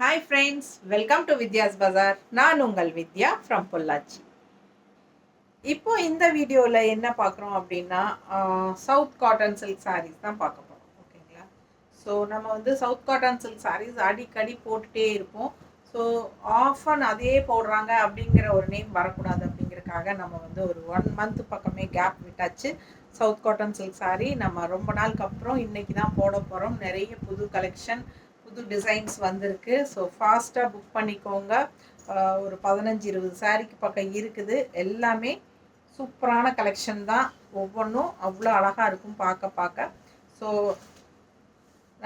Hi friends, welcome to Vidya's Bazaar. நான் உங்கள் வித்யா from Pollachi. இப்போ இந்த வீடியோவில் என்ன பார்க்குறோம் அப்படின்னா சவுத் காட்டன் சில்க் sarees தான் பார்க்க போகிறோம். ஓகேங்களா? ஸோ நம்ம வந்து சவுத் காட்டன் சில்க் sarees அடிக்கடி போட்டுகிட்டே இருப்போம். ஸோ ஆஃபன் அதே போடுறாங்க அப்படிங்கிற ஒரு நேம் வரக்கூடாது அப்படிங்கிறதுக்காக நம்ம வந்து ஒரு 1 month பக்கமே கேப் விட்டாச்சு. சவுத் காட்டன் சில்க் saree நம்ம ரொம்ப நாளுக்கு அப்புறம் இன்றைக்கி தான் போட போகிறோம். நிறைய புது கலெக்ஷன் புது டிசைன்ஸ் வந்திருக்கு. ஸோ ஃபாஸ்ட்டாக புக் பண்ணிக்கோங்க. ஒரு 15-20 சாரீக்கு பக்கம் இருக்குது. எல்லாமே சூப்பரான கலெக்ஷன் தான். ஒவ்வொன்றும் அவ்வளோ அழகாக இருக்கும் பார்க்க. ஸோ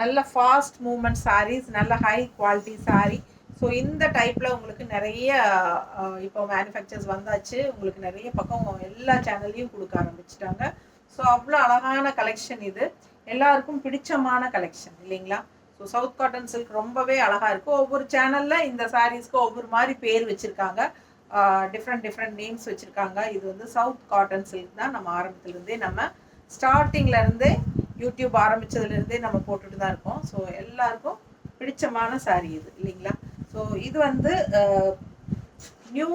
நல்ல ஃபாஸ்ட் மூமெண்ட் சாரீஸ், நல்ல ஹை குவாலிட்டி சாரீ. ஸோ இந்த டைப்பில் உங்களுக்கு நிறைய இப்போ மேனுஃபேக்சர்ஸ் வந்தாச்சு. உங்களுக்கு நிறைய பக்கம் எல்லா சேனல்லையும் கொடுக்க ஆரம்பிச்சிட்டாங்க. ஸோ அவ்வளோ அழகான கலெக்ஷன் இது. எல்லாருக்கும் பிடிச்சமான கலெக்ஷன் இல்லைங்களா? ஸோ சவுத் காட்டன் சில்க் ரொம்பவே அழகாக இருக்கும். ஒவ்வொரு சேனலில் இந்த சாரீஸ்க்கு ஒவ்வொரு மாதிரி பேர் வச்சுருக்காங்க. டிஃப்ரெண்ட் நேம்ஸ் வச்சுருக்காங்க. இது வந்து சவுத் காட்டன் சில்க் தான். நம்ம ஆரம்பத்துலேருந்தே நம்ம ஸ்டார்டிங்லேருந்தே யூடியூப் ஆரம்பித்ததுலேருந்தே நம்ம போட்டுட்டு தான் இருக்கோம். ஸோ எல்லாருக்கும் பிடிச்சமான சாரீ இது இல்லைங்களா? ஸோ இது வந்து நியூ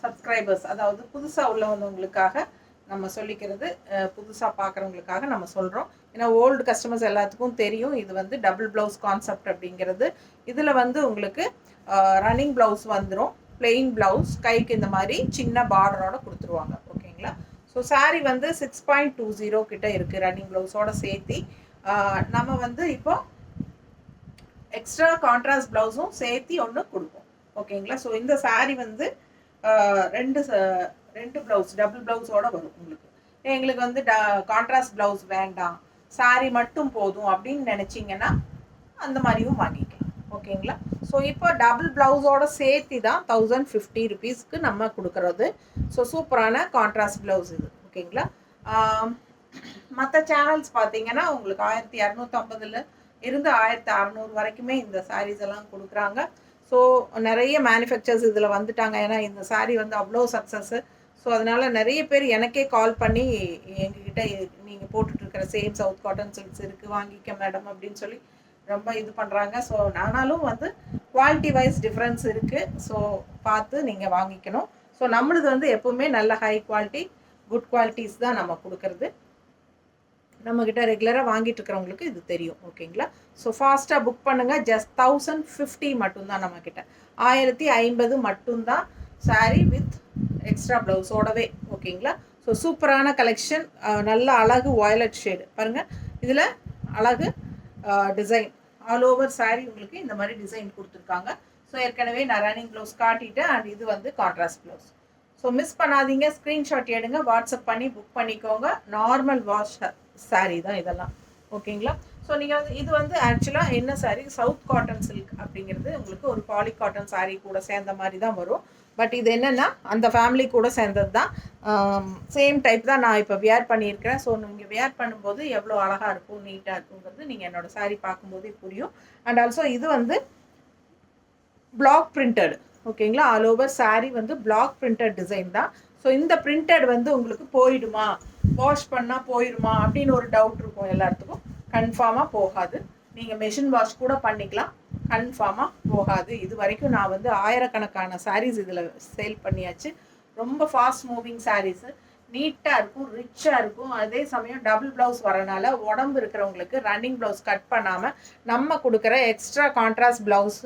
சப்ஸ்கிரைபர்ஸ், அதாவது புதுசாக உள்ளவங்களுக்காக நம்ம சொல்லிக்கிறது, புதுசாக பார்க்குறவங்களுக்காக நம்ம சொல்கிறோம். ஏன்னா ஓல்டு கஸ்டமர்ஸ் எல்லாத்துக்கும் தெரியும் இது வந்து டபுள் ப்ளவுஸ் கான்செப்ட் அப்படிங்கிறது. இதில் வந்து உங்களுக்கு ரன்னிங் ப்ளவுஸ் வந்துடும், பிளெயின் ப்ளவுஸ், கைக்கு இந்த மாதிரி சின்ன பார்டரோட கொடுத்துருவாங்க. ஓகேங்களா? ஸோ சாரீ வந்து 6.20 கிட்ட இருக்குது ரன்னிங் ப்ளவுஸோட சேர்த்தி. நம்ம வந்து இப்போ எக்ஸ்ட்ரா கான்ட்ராஸ்ட் ப்ளவுஸும் சேர்த்தி ஒன்று கொடுப்போம். ஓகேங்களா? ஸோ இந்த சாரீ வந்து ரெண்டு ப்ளவுஸ் டபுள் ப்ளவுஸோட வரும். உங்களுக்கு எங்களுக்கு வந்து கான்ட்ராஸ்ட் ப்ளவுஸ் வேண்டாம், சாரீ மட்டும் போதும் அப்படின்னு நினச்சிங்கன்னா அந்த மாதிரியும் வாங்கிக்கலாம். ஓகேங்களா? ஸோ இப்போ டபுள் ப்ளவுஸோட சேர்த்தி தான் 1050 rupeesக்கு நம்ம கொடுக்குறது. ஸோ சூப்பரான கான்ட்ராஸ்ட் ப்ளவுஸ் இது. ஓகேங்களா? மற்ற சேனல்ஸ் பார்த்தீங்கன்னா உங்களுக்கு 1250 இருந்து 1600 வரைக்குமே இந்த சாரீஸ் எல்லாம் கொடுக்குறாங்க. ஸோ நிறைய மேனுஃபேக்சர்ஸ் இதில் வந்துட்டாங்க. ஏன்னா இந்த சாரீ வந்து அவ்வளோ சக்ஸஸ்ஸு. ஸோ அதனால் நிறைய பேர் எனக்கே கால் பண்ணி எங்ககிட்ட நீங்கள் போட்டுட்ருக்கிற சேம் சவுத் காட்டன் சில்க்ஸ் இருக்குது, வாங்கிக்க மேடம் அப்படின்னு சொல்லி ரொம்ப இது பண்ணுறாங்க. ஸோ ஆனாலும் வந்து குவாலிட்டி வைஸ் டிஃப்ரென்ஸ் இருக்குது. ஸோ பார்த்து நீங்கள் வாங்கிக்கணும். ஸோ நம்மளது வந்து எப்போவுமே நல்ல ஹை குவாலிட்டி, குட் குவாலிட்டிஸ் தான் நம்ம கொடுக்குறது. நம்மக்கிட்ட ரெகுலராக வாங்கிட்டு இருக்கிறவங்களுக்கு இது தெரியும். ஓகேங்களா? ஸோ ஃபாஸ்ட்டாக புக் பண்ணுங்கள். ஜஸ்ட் 1050 மட்டும்தான் நம்மக்கிட்ட. 1050 மட்டும்தான் சாரீ வித் எக்ஸ்ட்ரா ப்ளவுஸோடவே. ஓகேங்களா? ஸோ சூப்பரான கலெக்ஷன். நல்ல அழகு வயலட் ஷேடு பாருங்கள். இதில் அழகு டிசைன் ஆல் ஓவர் சாரீ உங்களுக்கு இந்த மாதிரி டிசைன் கொடுத்துருக்காங்க. ஸோ ஏற்கனவே நான் ரன்னிங் ப்ளவுஸ் காட்டிட்டேன். அண்ட் இது வந்து கான்ட்ராஸ்ட் ப்ளவுஸ். ஸோ மிஸ் பண்ணாதீங்க, ஸ்க்ரீன்ஷாட் எடுங்க, வாட்ஸ்அப் பண்ணி புக் பண்ணிக்கோங்க. நார்மல் வாஷ் சாரீ தான் இதெல்லாம். ஓகேங்களா? ஸோ நீங்கள் வந்து இது வந்து ஆக்சுவலாக என்ன சாரீ, சவுத் காட்டன் சில்க் அப்படிங்கிறது உங்களுக்கு ஒரு பாலி காட்டன் சாரீ கூட சேர்ந்த மாதிரி தான் வரும். பட் இது என்னென்னா அந்த ஃபேமிலி கூட சேர்ந்தது தான். சேம் டைப் தான் நான் இப்போ வியர் பண்ணியிருக்கிறேன். ஸோ நீங்கள் வியர் பண்ணும்போது எவ்வளோ அழகாக இருக்கும், நீட்டாக இருக்குங்கிறது நீங்கள் என்னோடய சாரீ பார்க்கும்போதே புரியும். அண்ட் ஆல்சோ இது வந்து பிளாக் பிரிண்டட். ஓகேங்களா? ஆல் ஓவர் சாரீ வந்து பிளாக் பிரிண்டட் டிசைன் தான். ஸோ இந்த பிரிண்டட் வந்து உங்களுக்கு போயிடுமா, வாஷ் பண்ணால் போயிடுமா அப்படின்னு ஒரு டவுட் இருக்கும் எல்லாத்துக்கும். கன்ஃபார்மாக போகாது. நீங்கள் மெஷின் வாஷ் கூட பண்ணிக்கலாம், கன்ஃபார்மாக போகாது. இது வரைக்கும் நான் வந்து ஆயிரக்கணக்கான சாரீஸ் இதில் சேல் பண்ணியாச்சு. ரொம்ப ஃபாஸ்ட் மூவிங் சாரீஸு, நீட்டாக இருக்கும், ரிச்சாக இருக்கும். அதே சமயம் டபுள் ப்ளவுஸ் வரனால உடம்பு இருக்கிறவங்களுக்கு ரன்னிங் ப்ளவுஸ் கட் பண்ணாமல் நம்ம கொடுக்குற எக்ஸ்ட்ரா கான்ட்ராஸ்ட் ப்ளவுஸ்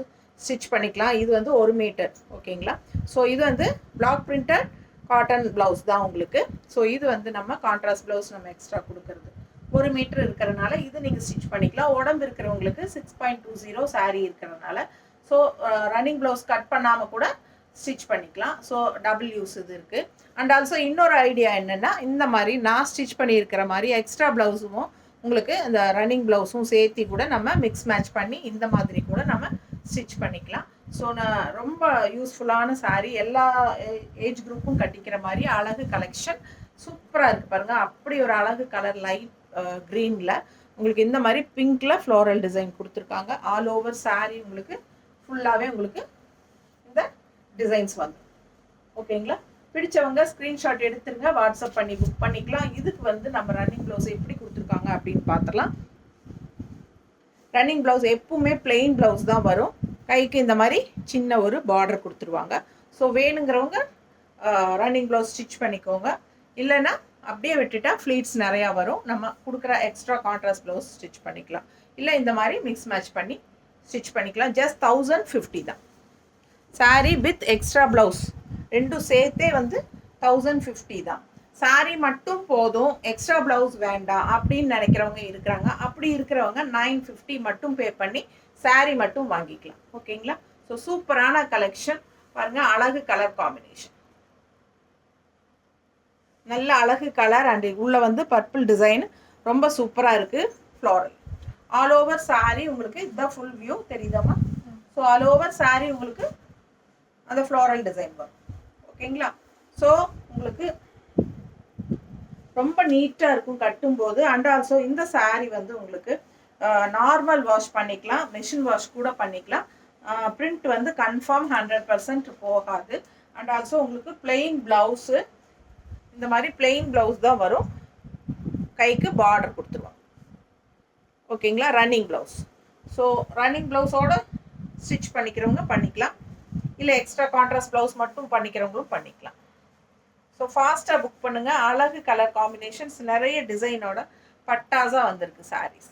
ஸ்டிச் பண்ணிக்கலாம். இது வந்து 1 மீட்டர். ஓகேங்களா? ஸோ இது வந்து பிளாக் பிரிண்டட் காட்டன் ப்ளவுஸ் தான் உங்களுக்கு. ஸோ இது வந்து நம்ம கான்ட்ராஸ்ட் ப்ளவுஸ் நம்ம எக்ஸ்ட்ரா கொடுக்குறது 1 மீட்டர் இருக்கிறதுனால இது நீங்கள் ஸ்டிச் பண்ணிக்கலாம். உடம்பு இருக்கிறவங்களுக்கு 6.20 சாரீ இருக்கிறதுனால ஸோ ரன்னிங் ப்ளவுஸ் கட் பண்ணாமல் கூட ஸ்டிச் பண்ணிக்கலாம். ஸோ டபுள் யூஸ் இது இருக்குது. அண்ட் ஆல்சோ இன்னொரு ஐடியா என்னென்னா, இந்த மாதிரி நான் ஸ்டிச் பண்ணியிருக்கிற மாதிரி எக்ஸ்ட்ரா ப்ளவுஸும் உங்களுக்கு இந்த ரன்னிங் ப்ளவுஸும் சேர்த்தி கூட நம்ம மிக்ஸ் மேட்ச் பண்ணி இந்த மாதிரி கூட நம்ம ஸ்டிச் பண்ணிக்கலாம். ஸோ நான் ரொம்ப யூஸ்ஃபுல்லான சாரீ, எல்லா ஏஜ் குரூப்பும் கட்டிக்கிற மாதிரி அழகு கலெக்ஷன் சூப்பராக இருக்குது பாருங்கள். அப்படி ஒரு அழகு கலர் லைட் க்ரீனில் உங்களுக்கு இந்த மாதிரி பிங்க்கில் ஃப்ளோரல் டிசைன் கொடுத்துருக்காங்க. ஆல் ஓவர் சாரீ உங்களுக்கு ஃபுல்லாகவே உங்களுக்கு இந்த டிசைன்ஸ் வந்து. ஓகேங்களா? பிடிச்சவங்க ஸ்க்ரீன்ஷாட் எடுத்துருங்க, வாட்ஸ்அப் பண்ணி புக் பண்ணிக்கலாம். இதுக்கு வந்து நம்ம ரன்னிங் ப்ளவுஸ் எப்படி கொடுத்துருக்காங்க அப்படின்னு பார்த்துலாம். ரன்னிங் ப்ளவுஸ் எப்பவுமே பிளெயின் ப்ளவுஸ் தான் வரும். கைக்கு இந்த மாதிரி சின்ன ஒரு பார்டர் கொடுத்துருவாங்க. ஸோ வேணுங்கிறவங்க ரன்னிங் ப்ளவுஸ் ஸ்டிச் பண்ணிக்கோங்க. இல்லைன்னா அப்படியே விட்டுட்டா ஃப்ளீட்ஸ் நிறையா வரும். நம்ம கொடுக்குற எக்ஸ்ட்ரா கான்ட்ராஸ்ட் ப்ளவுஸ் ஸ்டிச் பண்ணிக்கலாம். இல்லை இந்த மாதிரி மிக்ஸ் மேட்ச் பண்ணி ஸ்டிச் பண்ணிக்கலாம். ஜஸ்ட் 1050 தான். சாரீ வித் எக்ஸ்ட்ரா ப்ளவுஸ் ரெண்டும் சேர்த்தே வந்து 1050 தான். சாரீ மட்டும் போதும், எக்ஸ்ட்ரா ப்ளவுஸ் வேண்டாம் அப்படின்னு நினைக்கிறவங்க இருக்கிறாங்க. அப்படி இருக்கிறவங்க 950 மட்டும் பே பண்ணி சாரீ மட்டும் வாங்கிக்கலாம். ஓகேங்களா? ஸோ சூப்பரான கலெக்ஷன் பாருங்கள். அழகு கலர் காம்பினேஷன், நல்ல அழகு கலர் அண்ட் உள்ள வந்து பர்பிள் டிசைன் ரொம்ப சூப்பராக இருக்குது. ஃப்ளாரல் ஆல் ஓவர் சாரீ உங்களுக்கு இதுதான் ஃபுல் வியூ தெரியுதாமா? ஸோ ஆல் ஓவர் சாரீ உங்களுக்கு அந்த ஃப்ளாரல் டிசைன் வரும். ஓகேங்களா? ஸோ உங்களுக்கு ரொம்ப நீட்டாக இருக்கும் கட்டும்போது. அண்ட் ஆல்சோ இந்த சாரீ வந்து உங்களுக்கு நார்மல் வாஷ் பண்ணிக்கலாம், மெஷின் வாஷ் கூட பண்ணிக்கலாம். பிரிண்ட் வந்து கன்ஃபார்ம் 100% போகாது. அண்ட் ஆல்சோ உங்களுக்கு பிளெயின் ப்ளவுஸு, இந்த மாதிரி பிளெயின் ப்ளவுஸ் தான் வரும். கைக்கு பார்டர் கொடுத்துருவாங்க. ஓகேங்களா? Running blouse. ஸோ ரன்னிங் ப்ளவுஸோட ஸ்டிச் பண்ணிக்கிறவங்க பண்ணிக்கலாம், இல்லை எக்ஸ்ட்ரா கான்ட்ராஸ்ட் ப்ளவுஸ் மட்டும் பண்ணிக்கிறவங்களும் பண்ணிக்கலாம். ஸோ ஃபாஸ்ட்டாக புக் பண்ணுங்கள். அழகு கலர் காம்பினேஷன்ஸ், நிறைய டிசைனோட பட்டாஸாக வந்திருக்கு சாரீஸ்.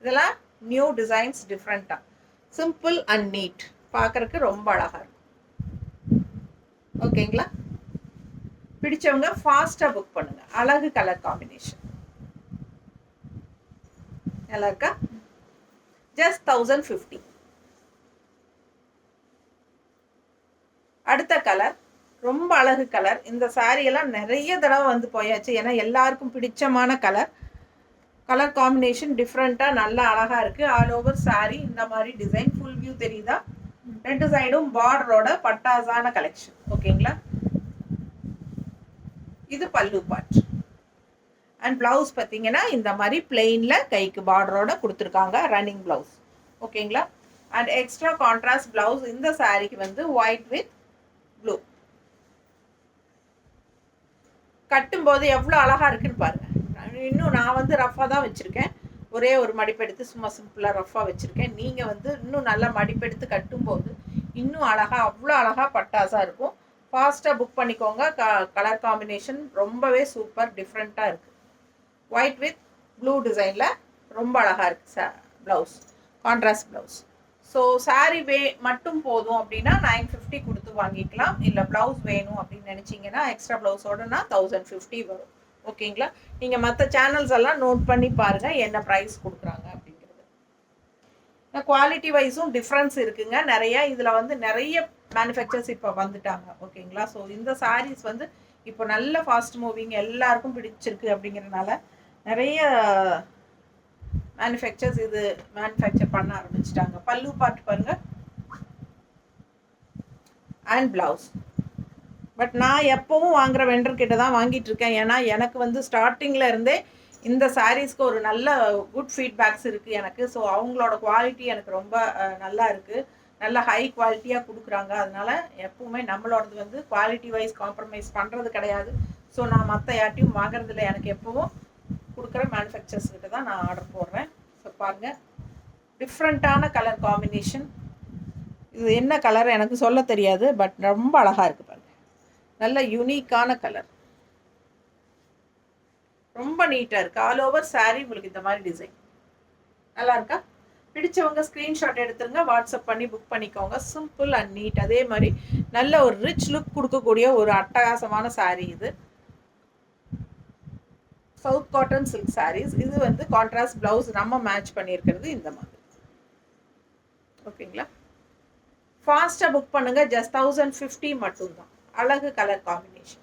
இதெல்லாம் நியூ டிசைன்ஸ், டிஃப்ரெண்ட்டாக சிம்பிள் அண்ட் நீட், பார்க்குறதுக்கு ரொம்ப அழகாக இருக்கும். ஓகேங்களா? பிடிச்சவங்க ஃபாஸ்ட்டாக புக் பண்ணுங்கள். அழகு கலர் காம்பினேஷன் நல்லா இருக்கா? ஜஸ்ட் 1050. அடுத்த கலர் ரொம்ப அழகு கலர். இந்த சாரியெல்லாம் நிறைய தடவை வந்து போயாச்சு, ஏன்னா எல்லாருக்கும் பிடிச்சமான கலர். கலர் காம்பினேஷன் டிஃப்ரெண்ட்டாக நல்லா அழகாக இருக்குது. ஆல் ஓவர் சாரீ இந்த மாதிரி டிசைன், ஃபுல் வியூ தெரியுதா? ரெண்டு சைடும் பார்டரோட பட்டாசான கலெக்ஷன். ஓகேங்களா? இது பல்லு பார்ட். அண்ட் ப்ளவுஸ் பார்த்தீங்கன்னா இந்த மாதிரி பிளெயினில் கைக்கு பார்டரோட கொடுத்துருக்காங்க, ரன்னிங் ப்ளவுஸ். ஓகேங்களா? அண்ட் எக்ஸ்ட்ரா கான்ட்ராஸ்ட் ப்ளவுஸ் இந்த சாரீக்கு வந்து ஒயிட் வித் ப்ளூ. கட்டும்போது எவ்வளோ அழகாக இருக்குன்னு பாருங்கள். இன்னும் நான் வந்து ரஃபாக தான் வச்சுருக்கேன், ஒரே ஒரு மடிப்பெடுத்து சும்மா சிம்பிளாக ரஃபாக வச்சுருக்கேன். நீங்கள் வந்து இன்னும் நல்லா மடிப்பெடுத்து கட்டும்போது இன்னும் அழகாக, அவ்வளோ அழகாக பட்டாசாக இருக்கும். ஃபாஸ்ட்டாக புக் பண்ணிக்கோங்க. கலர் காம்பினேஷன் ரொம்பவே சூப்பர், டிஃப்ரெண்ட்டாக இருக்குது. ஒயிட் வித் ப்ளூ டிசைனில் ரொம்ப அழகாக இருக்குது blouse, contrast blouse. So sari மட்டும் போதும் அப்படின்னா 950 கொடுத்து வாங்கிக்கலாம். இல்லை ப்ளவுஸ் வேணும் அப்படின்னு நினச்சிங்கன்னா எக்ஸ்ட்ரா ப்ளவுஸோடனா 1050 வரும். ஓகேங்களா? நீங்கள் மற்ற சேனல்ஸ் எல்லாம் நோட் பண்ணி பாருங்கள் என்ன ப்ரைஸ் கொடுக்குறாங்க அப்படிங்கிறது. குவாலிட்டி வைஸும் டிஃப்ரென்ஸ் இருக்குங்க நிறையா. இதில் வந்து நிறைய மேனுஃபேக்சர்ஸ் இப்போ வந்துட்டாங்க. ஓகேங்களா? ஸோ இந்த சாரீஸ் வந்து இப்போ நல்ல ஃபாஸ்ட் மூவிங், எல்லாருக்கும் பிடிச்சிருக்கு அப்படிங்கிறதுனால நிறைய மேனுஃபேக்சர்ஸ் இது மேனுஃபேக்சர் பண்ண ஆரம்பிச்சிட்டாங்க. பல்லு பார்ட் பாருங்கள் அண்ட் ப்ளவுஸ். பட் நான் எப்போவும் வாங்குகிற வெண்டர்கிட்ட தான் வாங்கிட்டு இருக்கேன். ஏன்னா எனக்கு வந்து ஸ்டார்டிங்கில் இருந்தே இந்த சாரீஸ்க்கு ஒரு நல்ல குட் ஃபீட்பேக்ஸ் இருக்குது எனக்கு. ஸோ அவங்களோட குவாலிட்டி எனக்கு ரொம்ப நல்லா இருக்குது, நல்ல ஹை குவாலிட்டியாக கொடுக்குறாங்க. அதனால் எப்பவுமே நம்மளோடது வந்து குவாலிட்டி வைஸ் காம்ப்ரமைஸ் பண்ணுறது கிடையாது. ஸோ நான் மற்ற யார்ட்டையும் வாங்குறதில்ல. எனக்கு எப்போவும் கொடுக்குற மேனுஃபேக்சர்ஸ்கிட்ட தான் நான் ஆர்டர் போடுறேன். ஸோ பாருங்கள், டிஃப்ரெண்ட்டான கலர் காம்பினேஷன். இது என்ன கலர் எனக்கு சொல்ல தெரியாது, பட் ரொம்ப அழகாக இருக்குது பாருங்கள். நல்ல யூனிக்கான கலர், ரொம்ப நீட்டாக இருக்குது. ஆல் ஓவர் சாரீ உங்களுக்கு இந்த மாதிரி டிசைன் நல்லா இருக்கா? பிடிச்சவங்க ஸ்க்ரீன்ஷாட் எடுத்துருங்க, வாட்ஸ்அப் பண்ணி புக் பண்ணிக்கோங்க. சிம்பிள் அண்ட் நீட், அதே மாதிரி நல்ல ஒரு ரிச் லுக் கொடுக்கக்கூடிய ஒரு அட்டகாசமான சாரீ இது. South cotton silk saris. இது வந்து கான்ட்ராஸ்ட் ப்ளவுஸ் நம்ம மேட்ச் பண்ணியிருக்கிறது இந்த மாதிரி. ஓகேங்களா? ஃபாஸ்ட்டாக புக் பண்ணுங்கள். ஜஸ்ட் 1050 மட்டும்தான். அழகு கலர் காம்பினேஷன்.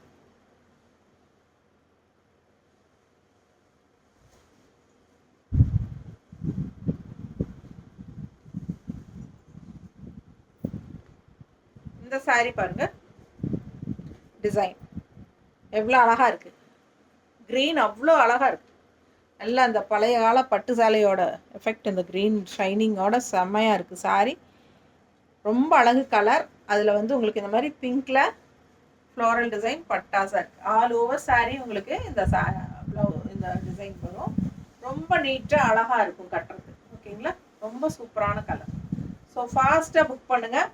இந்த சாரீ பாருங்க, டிசைன் எவ்வளோ அழகா இருக்கு. கிரீன் அவ்வளோ அழகா இருக்கு. நல்லா அந்த பழைய கால பட்டு சாலையோட எஃபெக்ட், இந்த கிரீன் ஷைனிங்கோட செம்மையாக இருக்குது சாரீ. ரொம்ப அழகு கலர். அதில் வந்து உங்களுக்கு இந்த மாதிரி பிங்க்கில் ஃப்ளோரல் டிசைன் பட்டாசா இருக்குது. ஆல் ஓவர் சாரீ உங்களுக்கு இந்த டிசைன் வரும். ரொம்ப நீட்டாக அழகாக இருக்கும் கட்டுறது. ஓகேங்களா? ரொம்ப சூப்பரான கலர். ஸோ ஃபாஸ்ட்டாக புக் பண்ணுங்கள்.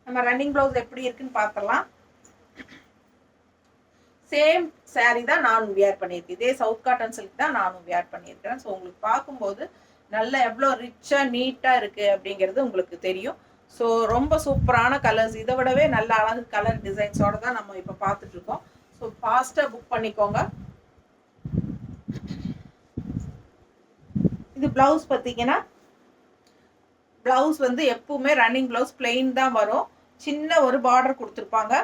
நம்ம ரன்னிங் ப்ளவுஸ் எப்படி இருக்குன்னு பார்த்துடலாம். சேம் சாரீ தான் நானும் வியர் பண்ணியிருக்கேன். இதே சவுத் காட்டன் சில்க் தான் நானும் வியர் பண்ணியிருக்கிறேன். ஸோ உங்களுக்கு பார்க்கும்போது நல்லா எவ்வளோ ரிச்சாக நீட்டாக இருக்குது அப்படிங்கிறது உங்களுக்கு தெரியும். ஸோ ரொம்ப சூப்பரான கலர்ஸ், இதை விடவே நல்ல அழகு கலர் டிசைன்ஸோட தான் நம்ம இப்போ பார்த்துட்ருக்கோம். ஸோ ஃபாஸ்ட்டாக புக் பண்ணிக்கோங்க. இது ப்ளவுஸ் பார்த்தீங்கன்னா, ப்ளவுஸ் வந்து எப்பவுமே ரன்னிங் ப்ளவுஸ் பிளெயின் தான் வரும். சின்ன ஒரு பார்டர் கொடுத்துருப்பாங்க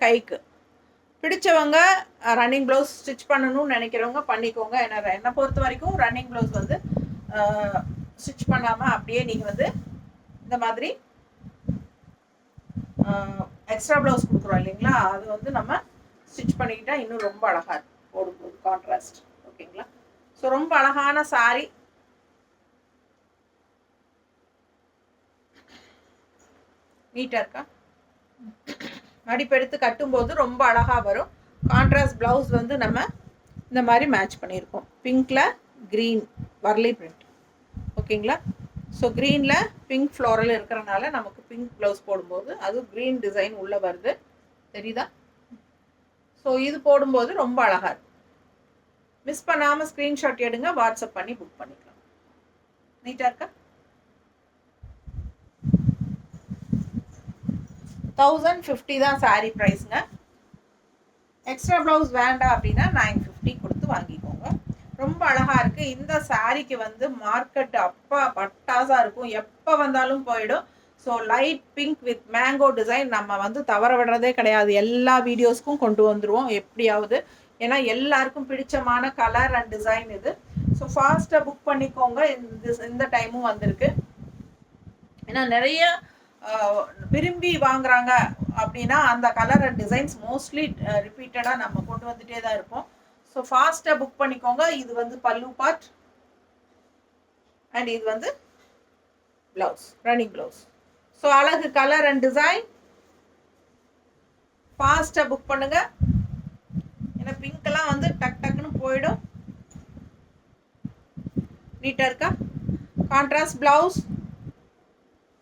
கைக்கு. பிடிச்சவங்க ரன்னிங் ப்ளவுஸ் ஸ்டிச் பண்ணணும்னு நினைக்கிறவங்க பண்ணிக்கோங்க. என்னை பொறுத்த வரைக்கும் ரன்னிங் ப்ளவுஸ் வந்து ஸ்டிச் பண்ணாமல் அப்படியே நீங்கள் வந்து இந்த மாதிரி எக்ஸ்ட்ரா ப்ளவுஸ் கொடுக்குறோம் இல்லைங்களா, அது வந்து நம்ம ஸ்டிச் பண்ணிக்கிட்டா இன்னும் ரொம்ப அழகாக இருக்கும் போடும்போது, கான்ட்ராஸ்ட். ஓகேங்களா? ஸோ ரொம்ப அழகான சாரி. நீட்டாக இருக்கா? மடிப்பெடுத்து கட்டும்போது ரொம்ப அழகாக வரும். கான்ட்ராஸ்ட் ப்ளவுஸ் வந்து நம்ம இந்த மாதிரி மேட்ச் பண்ணியிருக்கோம். பிங்க்கில் க்ரீன் வர்லி பிரிண்ட். ஓகேங்களா? ஸோ க்ரீனில் பிங்க் ஃப்ளோரல் இருக்கிறனால நமக்கு பிங்க் ப்ளவுஸ் போடும்போது அது க்ரீன் டிசைன் உள்ளே வருது. தெரியுதா? ஸோ இது போடும்போது ரொம்ப அழகாக இருக்கும். மிஸ் பண்ணாமல் ஸ்க்ரீன்ஷாட் எடுங்க, வாட்ஸ்அப் பண்ணி புக் பண்ணிக்கலாம். நீட்டாக இருக்கா? 1050 தான் சாரீ ப்ரைஸுங்க. எக்ஸ்ட்ரா ப்ளவுஸ் வேண்டாம் அப்படின்னா 950 கொடுத்து வாங்கிக்கோங்க. ரொம்ப அழகாக இருக்குது. இந்த சாரீக்கு வந்து மார்க்கெட் அப்பா பட்டாசாக இருக்கும், எப்போ வந்தாலும் போயிடும். So light pink with mango design நம்ம வந்து தவற விடுறதே கிடையாது. எல்லா வீடியோஸ்க்கும் கொண்டு வந்துடுவோம் எப்படியாவது. ஏன்னா எல்லாருக்கும் பிடிச்சமான கலர் அண்ட் டிசைன் இது. ஸோ ஃபாஸ்ட்டாக புக் பண்ணிக்கோங்க. இந்த டைமும் வந்திருக்கு. ஏன்னா நிறைய விரும்பி வாங்குறாங்க அப்படின்னா அந்த கலர் அண்ட் டிசைன்ஸ் மோஸ்ட்லி ரிப்பீட்டடாக நம்ம கொண்டு வந்துட்டே தான் இருப்போம். ஸோ ஃபாஸ்ட்டாக புக் பண்ணிக்கோங்க. இது வந்து பல்லு பார்ட் அண்ட் இது வந்து ப்ளவுஸ், ரன்னிங் ப்ளவுஸ். ஸோ அழகு கலர் அண்ட் டிசைன். ஃபாஸ்ட்டாக புக் பண்ணுங்க. ஏன்னா பிங்க்கெல்லாம் வந்து டக் டக்குன்னு போயிடும். நீட்டாக இருக்கா? கான்ட்ராஸ்ட் ப்ளவுஸ்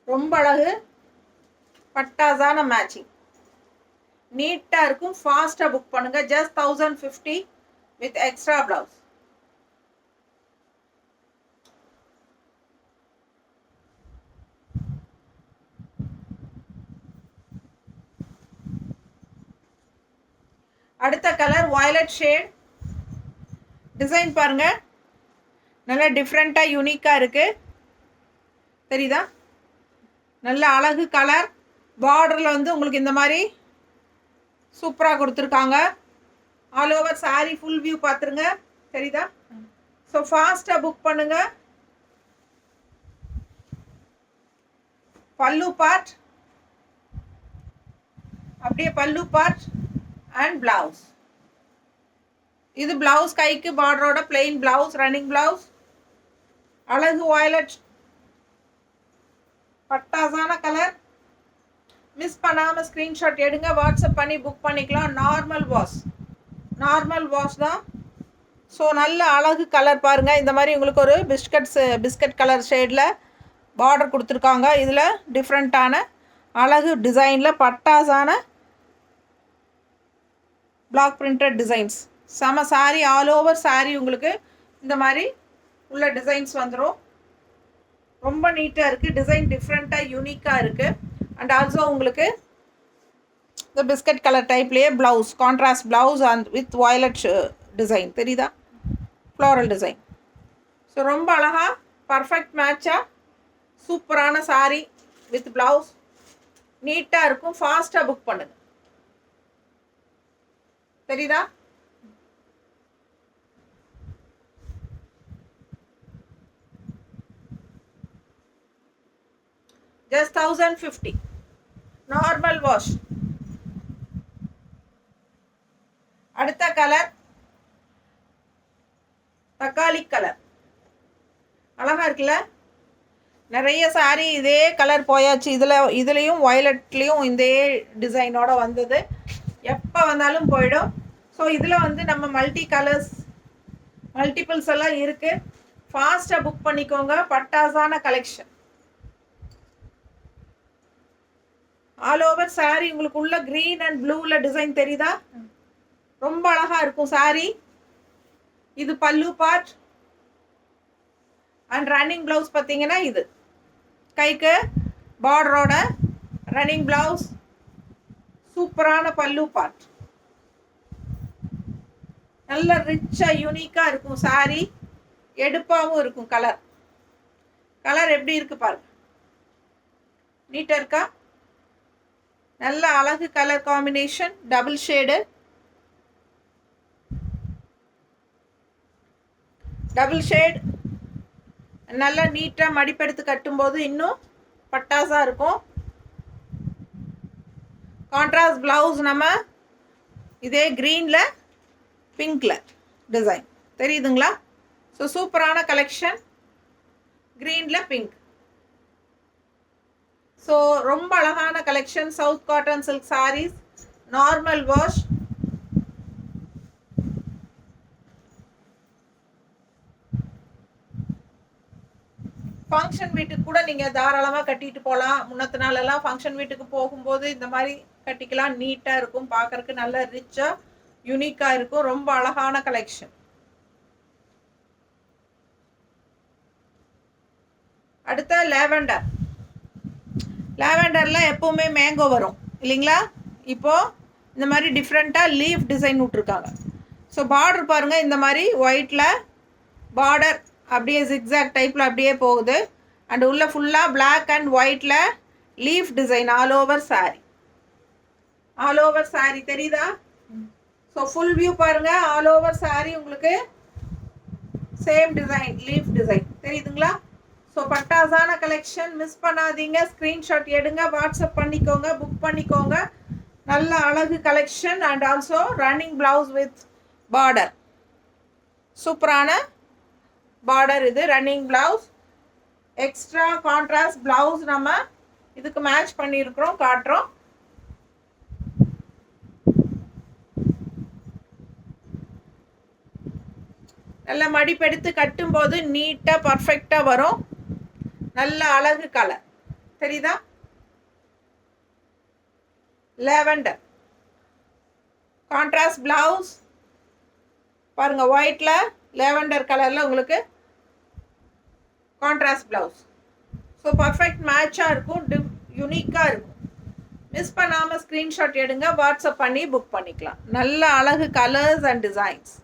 ரொம்ப அழகு, பட்டாசான மேட்சிங், நீட்டாக இருக்கும். ஃபாஸ்ட்டாக புக் பண்ணுங்க. Just 1050 with extra blouse. அடுத்த கலர் வயலட் ஷேட். டிசைன் பாருங்க, நல்லா டிஃப்ரெண்ட்டாக யூனிக்காக இருக்கு. தெரியுதா? நல்ல அழகு கலர். பார்டரில் வந்து உங்களுக்கு இந்த மாதிரி சூப்பராக கொடுத்துருக்காங்க. All over sorry full view பார்த்துருங்க. தெரியுதா? ஸோ ஃபாஸ்ட்டாக புக் பண்ணுங்க. பல்லு பார்ட், அப்படியே பல்லு பார்ட் அண்ட் பிளவுஸ். இது பிளவுஸ், கைக்கு பார்டரோட பிளெயின் பிளவுஸ், ரன்னிங் பிளவுஸ். அழகு வயலட் பட்டாசான கலர். மிஸ் பண்ணாமல் ஸ்க்ரீன்ஷாட் எடுங்க, வாட்ஸ்அப் பண்ணி புக் பண்ணிக்கலாம். நார்மல் வாஷ் தான். ஸோ நல்ல அழகு கலர் பாருங்கள். இந்த மாதிரி உங்களுக்கு ஒரு பிஸ்கட் கலர் ஷேடில் பார்டர் கொடுத்துருக்காங்க. இதில் டிஃப்ரெண்ட்டான அழகு டிசைனில் பட்டாசான பிளாக் பிரிண்டட் டிசைன்ஸ். செம சாரி, ஆல் ஓவர் சாரி உங்களுக்கு இந்த மாதிரி உள்ள டிசைன்ஸ் வந்துடும். ரொம்ப நீட்டாக இருக்குது. டிசைன் டிஃப்ரெண்ட்டாக யூனிக்காக இருக்குது. அண்ட் ஆல்சோ உங்களுக்கு இந்த பிஸ்கட் கலர் டைப்லேயே blouse, contrast blouse and with violet design. தெரியுதா? Floral design. ஸோ ரொம்ப அழகாக பர்ஃபெக்ட் மேட்சாக சூப்பரான சாரி வித் ப்ளவுஸ். நீட்டாக இருக்கும். ஃபாஸ்ட்டாக புக் பண்ணுங்க. தெரியுதா? just 1050 normal wash. அடுத்த கலர் தக்காளி கலர். அழகா இருக்குல்ல? நிறைய சாரி இதே கலர் போயாச்சு. இதுலேயும் வயலட்லேயும் இதே டிசைனோட வந்தது. எப்போ வந்தாலும் போயிடும். ஸோ இதில் வந்து நம்ம மல்டிபிள்ஸ் எல்லாம் இருக்குது. ஃபாஸ்ட்டாக புக் பண்ணிக்கோங்க. பட்டாசான கலெக்ஷன். ஆல் ஓவர் saree உங்களுக்கு உள்ள green and blueல டிசைன் தெரியுதா? ரொம்ப அழகா இருக்கும் saree. இது பல்லு பார்ட் அண்ட் ரன்னிங் ப்ளவுஸ் பார்த்தீங்கன்னா இது கைக்கு பார்டரோட ரன்னிங் ப்ளவுஸ். சூப்பரான பல்லு பார்ட். நல்ல ரிச்சா யூனிக்கா இருக்கும் saree. எடுப்பாவும் இருக்கும். கலர் எப்படி இருக்கு பாருங்க. நீட்டா இருக்கா? நல்ல அழகு கலர் காம்பினேஷன். Double shade. நல்லா நீட்டா மடிப்பெடுத்து கட்டும்போது இன்னும் பட்டாசா இருக்கும். கான்ட்ராஸ்ட் பிளவுஸ் நம்ம இதே கிரீன்ல பிங்க்ல டிசைன் தெரியுதுங்களா? ஸோ சூப்பரான கலெக்ஷன். கிரீன்ல பிங்க். ஸோ ரொம்ப அழகான collection. South cotton silk saris. Normal wash. Function வீட்டுக்கு கூட நீங்கள் தாராளமாக கட்டிட்டு போகலாம். முன்னத்து நாளெல்லாம் ஃபங்க்ஷன் வீட்டுக்கு போகும்போது இந்த மாதிரி கட்டிக்கலாம். நீட்டாக இருக்கும். பார்க்கறதுக்கு நல்ல ரிச்சாக யூனிக்காக இருக்கும். ரொம்ப அழகான கலெக்ஷன். அடுத்த லேவெண்டர். லேவெண்டரில் எப்போவுமே மேங்கோ வரும் இல்லைங்களா? இப்போது இந்த மாதிரி டிஃப்ரெண்ட்டாக லீஃப் டிசைன் விட்ருக்காங்க. ஸோ பார்டர் பாருங்கள். இந்த மாதிரி ஒயிட்டில் பார்டர் அப்படியே ஜிக்ஸாக் டைப்பில் அப்படியே போகுது. அண்ட் உள்ள ஃபுல்லாக பிளாக் அண்ட் ஒயிட்டில் leaf design all over saree தெரியுதா? ஸோ ஃபுல் வியூ பாருங்கள். ஆல் ஓவர் சாரீ உங்களுக்கு சேம் டிசைன் லீஃப் டிசைன் தெரியுதுங்களா? ஸோ பட்டாசான கலெக்ஷன். மிஸ் பண்ணாதீங்க. ஸ்க்ரீன்ஷாட் எடுங்க, வாட்ஸ்அப் பண்ணிக்கோங்க, புக் பண்ணிக்கோங்க. நல்ல அழகு collection. And also running blouse with border. சூப்பரான பார்டர் இது. Running blouse. Extra contrast blouse நம்ம இதுக்கு மேட்ச் பண்ணியிருக்கிறோம், காட்டுறோம். நல்ல மடிப்பெடுத்து கட்டும்போது நீட்டாக பர்ஃபெக்டாக வரும். நல்ல அழகு கலர் தெரியுதா? லேவெண்டர் கான்ட்ராஸ்ட் பிளவுஸ் பாருங்க. ஒயிட்ல லேவெண்டர் கலர்ல உங்களுக்கு கான்ட்ராஸ்ட் பிளவுஸ். ஸோ பர்ஃபெக்ட் மேட்சாக இருக்கும். யூனிக்காக இருக்கும். மிஸ் பண்ணாமல் ஸ்க்ரீன்ஷாட் எடுங்க, வாட்ஸ்அப் பண்ணி புக் பண்ணிக்கலாம். நல்ல அழகு கலர்ஸ் அண்ட் டிசைன்ஸ்.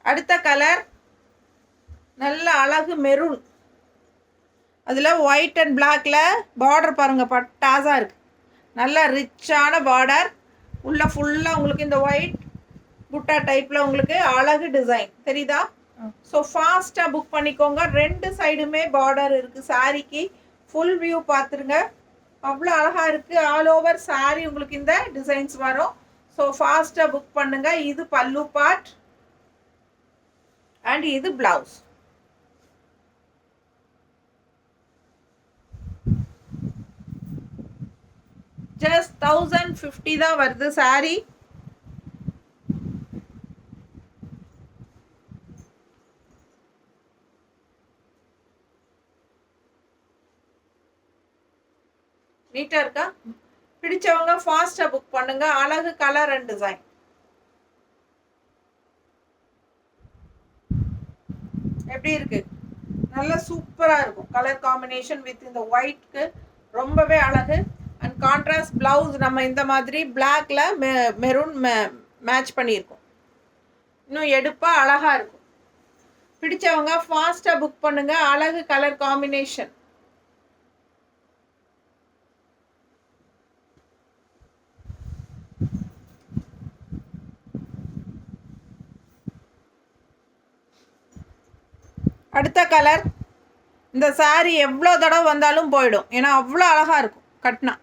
அடுத்த கலர் நல்ல அழகு மெரூன். அதில் ஒயிட் அண்ட் பிளாக்ல பார்டர் பாருங்கள். பட்டாஸாக இருக்குது. நல்ல ரிச்சான பார்டர். உள்ள ஃபுல்லாக உங்களுக்கு இந்த ஒயிட் புட்டா டைப்பில் உங்களுக்கு அழகு டிசைன் தெரியுதா? ஸோ ஃபாஸ்ட்டாக புக் பண்ணிக்கோங்க. ரெண்டு சைடுமே பார்டர் இருக்குது சாரிக்கு. ஃபுல் வியூ பார்த்துருங்க. அவ்வளோ அழகாக இருக்குது. ஆல் ஓவர் சாரி உங்களுக்கு இந்த டிசைன்ஸ் வரும். ஸோ ஃபாஸ்ட்டாக புக் பண்ணுங்கள். இது பல்லு பார்ட் அண்ட் இது பிளவுஸ். ஜஸ்ட் 1050 தான் வருது சாரி. நீட்டா இருக்கா? பிடிச்சவங்க ஃபாஸ்டா புக் பண்ணுங்க. அழகு கலர் அண்ட் டிசைன். எப்படி இருக்கு? நல்ல சூப்பரா இருக்கும். கலர் காம்பினேஷன் வித் இந்த ஒயிட்க்கு ரொம்பவே அழகு. அண்ட் கான்ட்ராஸ்ட் பிளவுஸ் நம்ம இந்த மாதிரி பிளாக்ல மெரூன் மேட்ச் பண்ணியிருக்கோம். இன்னும் எடுப்பா அழகா இருக்கும். பிடிச்சவங்க ஃபாஸ்டா புக் பண்ணுங்க. அழகு கலர் காம்பினேஷன். அடுத்த கலர். இந்த சாரி எவ்வளோ தடவை வந்தாலும் போயிடும். ஏன்னா அவ்வளோ அழகாக இருக்கும் கட்டினா.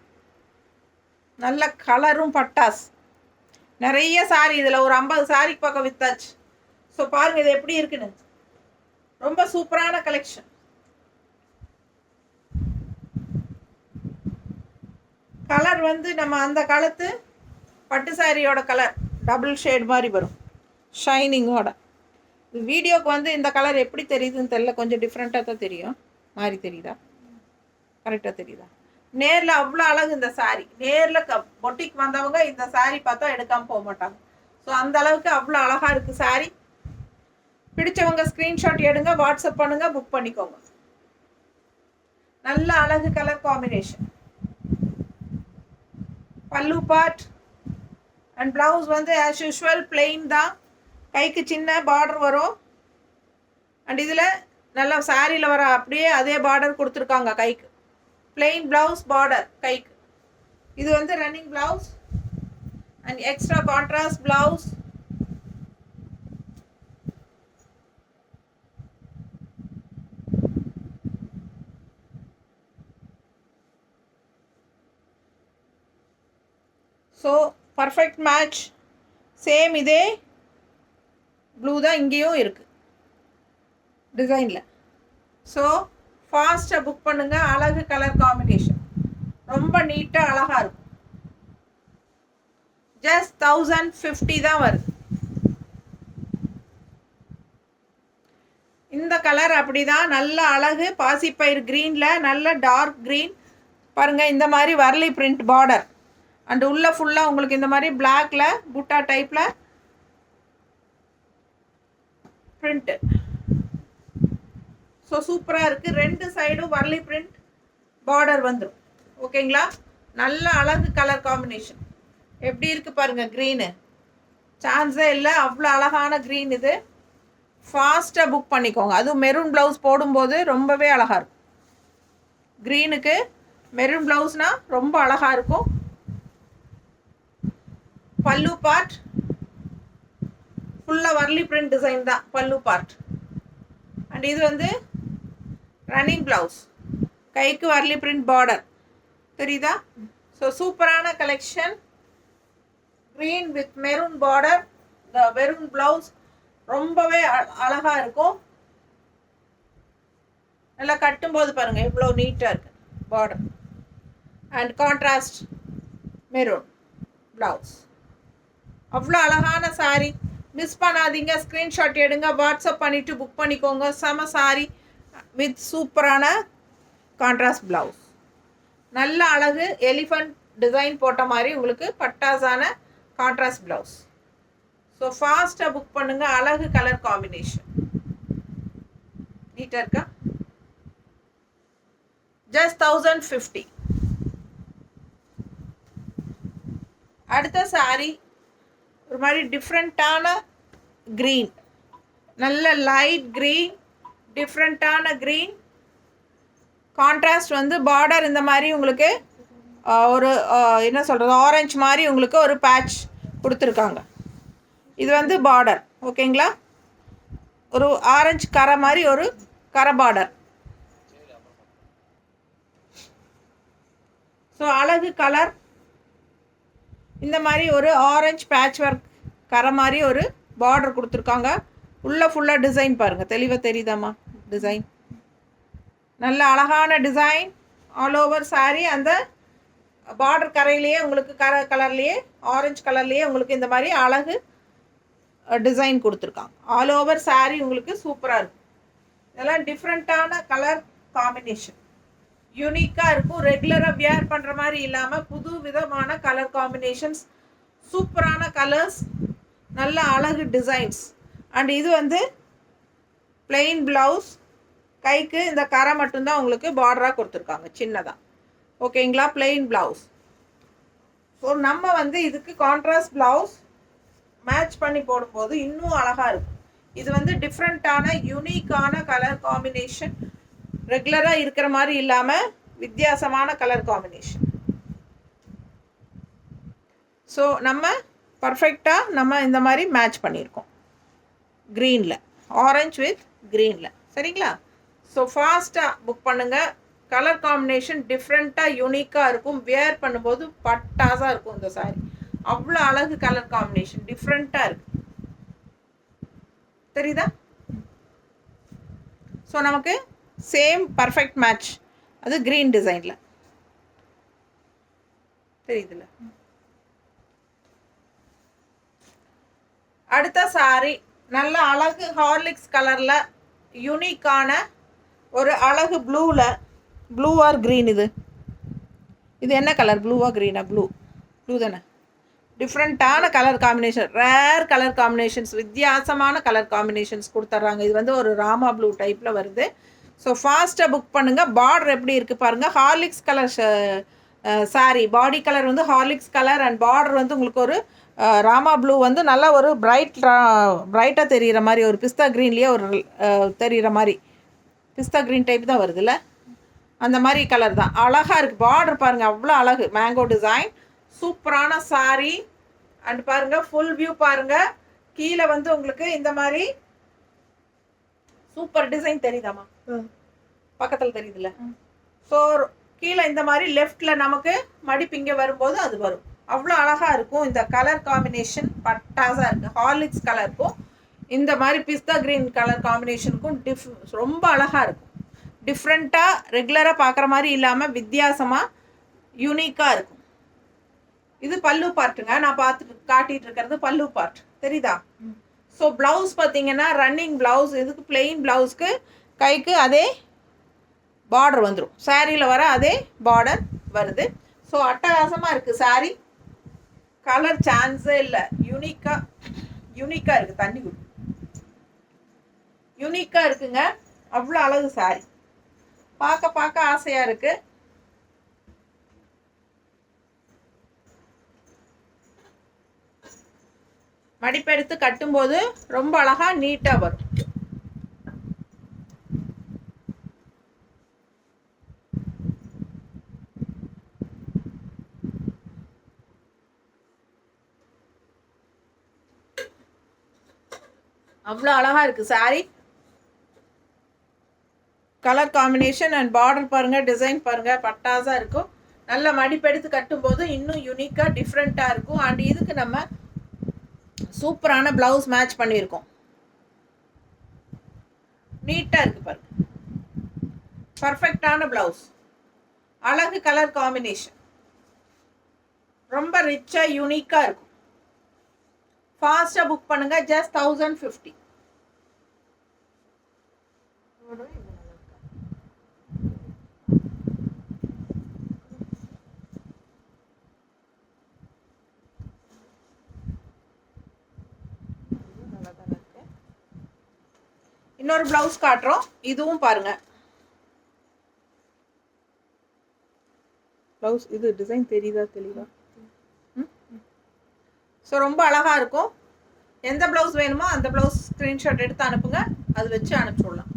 நல்ல கலரும் பட்டாஸ். நிறைய சாரி இதில் ஒரு 50 சாரிக்கு பக்கம் வித்தாச்சு. ஸோ பாருங்கள் இது எப்படி இருக்குன்னு. ரொம்ப சூப்பரான கலெக்ஷன். கலர் வந்து நம்ம அந்த காலத்து பட்டு சாரியோட கலர் டபுள் ஷேட் மாதிரி வரும் ஷைனிங்கோட. வீடியோக்கு வந்து இந்த கலர் எப்படி தெரியுதுன்னு தெரியல, கொஞ்சம் டிஃப்ரெண்ட்டாக தான் தெரியும். மாதிரி தெரியுதா? கரெக்டாக தெரியுதா? நேரில் அவ்வளோ அழகு இந்த சாரீ. நேரில் பொட்டிக் வந்தவங்க இந்த சாரீ பார்த்தா எடுக்காமல் போக மாட்டாங்க. ஸோ அந்த அளவுக்கு அவ்வளோ அழகாக இருக்குது சாரீ. பிடிச்சவங்க ஸ்க்ரீன்ஷாட் எடுங்க, வாட்ஸ்அப் பண்ணுங்கள், புக் பண்ணிக்கோங்க. நல்ல அழகு கலர் காம்பினேஷன். பல்லு பார்ட் அண்ட் ப்ளவுஸ் வந்து ஆஸ் யூஷுவல் பிளெயின் தான். கைக்கு சின்ன பார்டர் வரும். அண்ட் இதில் நல்லா சாரியில் வர அப்படியே அதே பார்டர் கொடுத்துருக்காங்க கைக்கு. பிளெயின் ப்ளவுஸ் பார்டர் கைக்கு. இது வந்து running blouse and extra contrast blouse. So perfect match. Same இதே ப்ளூ தான் இங்கேயும் இருக்குது டிசைனில். ஸோ ஃபாஸ்ட்டாக புக் பண்ணுங்கள். அழகு கலர் காம்பினேஷன், ரொம்ப நீட்டாக அழகாக இருக்கும். ஜஸ்ட் 1050 தான் வருது. இந்த கலர் அப்படி தான், நல்ல அழகு. பாசிப்பயிர் க்ரீனில் நல்ல டார்க் க்ரீன் பாருங்கள். இந்த மாதிரி வரலி பிரிண்ட் பார்டர் அண்ட் உள்ள ஃபுல்லாக உங்களுக்கு இந்த மாதிரி பிளாக்ல புட்டா டைப்பில் பிரிண்ட்டு. ஸோ சூப்பராக இருக்குது. 2 சைடும் வரலி பிரிண்ட் பார்டர் வந்துடும். ஓகேங்களா? நல்ல அழகு கலர் காம்பினேஷன். எப்படி இருக்குது பாருங்கள். க்ரீனு சான்ஸே இல்லை, அவ்வளோ அழகான க்ரீன் இது. ஃபாஸ்ட்டாக புக் பண்ணிக்கோங்க. அதுவும் மெரூன் ப்ளவுஸ் போடும்போது ரொம்பவே அழகாக இருக்கும். க்ரீனுக்கு மெரூன் ப்ளவுஸ்னால் ரொம்ப அழகாக இருக்கும். பல்லு பார்ட் ஃபுல்லாக வரலி பிரிண்ட் டிசைன் தான் பல்லு பார்ட். அண்ட் இது வந்து ரன்னிங் ப்ளவுஸ், கைக்கு வரலி பிரிண்ட் பார்டர் தெரியுதா? ஸோ சூப்பரான collection. Green with maroon border, the maroon blouse ரொம்பவே அழகாக இருக்கும். நல்லா கட்டும்போது பாருங்கள் எவ்வளோ நீட்டாக இருக்குது border. And contrast maroon blouse. அவ்வளோ அழகான சாரீ. மிஸ் பண்ணாதீங்க. ஸ்க்ரீன்ஷாட் எடுங்க, வாட்ஸ்அப் பண்ணிவிட்டு புக் பண்ணிக்கோங்க. செம சாரீ வித் சூப்பரான கான்ட்ராஸ்ட் ப்ளவுஸ். நல்ல அழகு எலிஃபண்ட் டிசைன் போட்ட மாதிரி உங்களுக்கு பட்டாசான கான்ட்ராஸ்ட் ப்ளவுஸ். ஸோ ஃபாஸ்ட்டாக புக் பண்ணுங்கள். அழகு கலர் காம்பினேஷன். நீட்டாக இருக்கா? ஜஸ்ட் 1050. அடுத்த சாரீ ஒரு மாதிரி டிஃப்ரெண்ட்டான க்ரீன், நல்ல லைட் க்ரீன், டிஃப்ரெண்ட்டான க்ரீன். கான்ட்ராஸ்ட் வந்து பார்டர் இந்த மாதிரி உங்களுக்கு ஒரு என்ன சொல்கிறது, ஆரஞ்சு மாதிரி உங்களுக்கு ஒரு பேட்ச் கொடுத்துருக்காங்க. இது வந்து பார்டர். ஓகேங்களா? ஒரு ஆரஞ்சு கரை மாதிரி ஒரு கரை பார்டர். ஸோ அழகு கலர். இந்த மாதிரி ஒரு ஆரஞ்சு பேட்ச் ஒர்க் கரை மாதிரி ஒரு பார்டர் கொடுத்துருக்காங்க. உள்ளே ஃபுல்லாக டிசைன் பாருங்கள், தெளிவாக தெரியுதாம்மா டிசைன். நல்ல அழகான டிசைன் ஆல் ஓவர் சாரீ. அந்த பார்டர் கரையிலேயே உங்களுக்கு கலர்லேயே ஆரஞ்சு கலர்லேயே உங்களுக்கு இந்த மாதிரி அழகு டிசைன் கொடுத்துருக்காங்க. ஆல் ஓவர் சாரீ உங்களுக்கு சூப்பராக இருக்கும். இதெல்லாம் டிஃப்ரெண்ட்டான கலர் காம்பினேஷன், யூனிக்காக இருக்கும். ரெகுலராக வியர் பண்ணுற மாதிரி இல்லாமல் புது விதமான கலர் காம்பினேஷன்ஸ், சூப்பரான கலர்ஸ், நல்ல அழகு டிசைன்ஸ். அண்ட் இது வந்து பிளெயின் ப்ளவுஸ், கைக்கு இந்த கரை மட்டும்தான் உங்களுக்கு பார்டராக கொடுத்துருக்காங்க சின்னதாக. ஓகேங்களா? Plain blouse. ஸோ நம்ம வந்து இதுக்கு கான்ட்ராஸ்ட் ப்ளவுஸ் மேட்ச் பண்ணி போடும்போது இன்னும் அழகாக இருக்கும். இது வந்து டிஃப்ரெண்ட்டான யூனிக்கான கலர் காம்பினேஷன், ரெகுலராக இருக்கிற மாதிரி இல்லாமல் வித்தியாசமான கலர் காம்பினேஷன். ஸோ நம்ம பர்ஃபெக்டாக நம்ம இந்த மாதிரி மேட்ச் பண்ணியிருக்கோம் க்ரீனில், ஆரஞ்சு வித் க்ரீனில். சரிங்களா? ஸோ ஃபாஸ்ட்டாக புக் பண்ணுங்கள். கலர் காம்பினேஷன் டிஃப்ரெண்ட்டாக யூனிக்காக இருக்கும். வியர் பண்ணும்போது பட்டாசாக இருக்கும் இந்த சாரீ. அவ்வளோ அழகு கலர் காம்பினேஷன், டிஃப்ரெண்ட்டாக இருக்குது. தெரியுதா? ஸோ நமக்கு சேம் பர்ஃபெக்ட் மேட்ச். அது க்ரீன் டிசைனில் தெரியுதுல்ல? அடுத்த சாரீ நல்ல அழகு ஹார்லிக்ஸ் கலரில் யூனிக்கான ஒரு அழகு ப்ளூவில், ப்ளூ ஆர் க்ரீன், இது என்ன கலர்? ப்ளூவா க்ரீனா? ப்ளூ தானே. டிஃப்ரெண்ட்டான colour combination, rare colour combinations, வித்தியாசமான கலர் காம்பினேஷன்ஸ் கொடுத்துட்றாங்க. இது வந்து ஒரு ராமா ப்ளூ டைப்பில் வருது. ஸோ ஃபாஸ்ட்டாக புக் பண்ணுங்கள். பார்டர் எப்படி இருக்குது பாருங்கள். ஹார்லிக்ஸ் கலர் சாரி, பாடி கலர் வந்து ஹார்லிக்ஸ் கலர் அண்ட் பார்டர் வந்து உங்களுக்கு ஒரு ராமா ப்ளூ வந்து நல்லா ஒரு பிரைட்டாக தெரிகிற மாதிரி, ஒரு பிஸ்தா க்ரீன்லேயே ஒரு தெரிகிற மாதிரி பிஸ்தா க்ரீன் டைப் தான் வருதுல்ல, அந்த மாதிரி கலர் தான். அழகாக இருக்குது. பார்டர் பாருங்கள், அவ்வளோ அழகு. மேங்கோ டிசைன், சூப்பரான சாரி. அண்ட் பாருங்கள், ஃபுல் வியூ பாருங்கள். கீழே வந்து உங்களுக்கு இந்த மாதிரி சூப்பர் டிசைன் தெரியுதாம்மா? பக்கத்தில் தெரியுதுல்ல. ஸோ கீழே இந்த மாதிரி லெஃப்டில் நமக்கு மடிப்பு இங்கே வரும்போது அது வரும். அவ்வளோ அழகாக இருக்கும். இந்த கலர் காம்பினேஷன் பட்டாசாக இருக்குது. ஹார்லிக்ஸ் கலருக்கும் இந்த மாதிரி பிஸ்தா க்ரீன் கலர் காம்பினேஷனுக்கும் ரொம்ப அழகாக இருக்கும். டிஃப்ரெண்ட்டாக ரெகுலராக பார்க்குற மாதிரி இல்லாமல் வித்தியாசமாக யூனிக்காக இருக்கும். இது பல்லு பார்ட்டுங்க. நான் காட்டிகிட்டு இருக்கிறது பல்லு பார்ட் தெரியுதா? ஸோ ப்ளவுஸ் பார்த்தீங்கன்னா ரன்னிங் ப்ளவுஸ். இதுக்கு பிளெயின் ப்ளவுஸ்க்கு கைக்கு அதே பார்டர் வந்துடும். சாரியில் வர அதே பார்டர் வருது. ஸோ அட்டகாசமாக இருக்குது சாரி. கலர் சான்ஸே இல்லை. யூனிக்காக இருக்குது. தண்ணி குடி. யூனிக்காக இருக்குங்க. அவ்வளோ அழகு சாரி. பார்க்க ஆசையாக இருக்குது. மடிப்பெடுத்து கட்டும்போது ரொம்ப அழகாக நீட்டாக வரும். அவ்வளோ அழகாக இருக்குது sorry. Colour combination and border பாருங்கள், டிசைன் பாருங்கள், பட்டாசாக இருக்கும். நல்ல மடிப்பெடுத்து கட்டும்போது இன்னும் யூனிக்காக டிஃப்ரெண்ட்டாக இருக்கும். அண்ட் இதுக்கு நம்ம சூப்பரான ப்ளவுஸ் மேட்ச் பண்ணியிருக்கோம். நீட்டாக இருக்குது பாருங்க. பர்ஃபெக்டான ப்ளவுஸ், அழகு கலர் காம்பினேஷன், ரொம்ப ரிச்சாக யூனிக்காக இருக்கும். ஃபாஸ்ட்டாக புக் பண்ணுங்கள். ஜஸ்ட் 1050. இன்னொரு ப்ளவுஸ் காட்டுறோம். இதுவும் பாருங்க. ப்ளவுஸ் இது டிசைன் தெரியுதா தெளிவா? ஸோ ரொம்ப அழகாக இருக்கும். எந்த ப்ளவுஸ் வேணுமோ அந்த ப்ளவுஸ் ஸ்க்ரீன்ஷாட் எடுத்து அனுப்புங்க. அது வச்சு அனுப்பிச்சுடலாம்.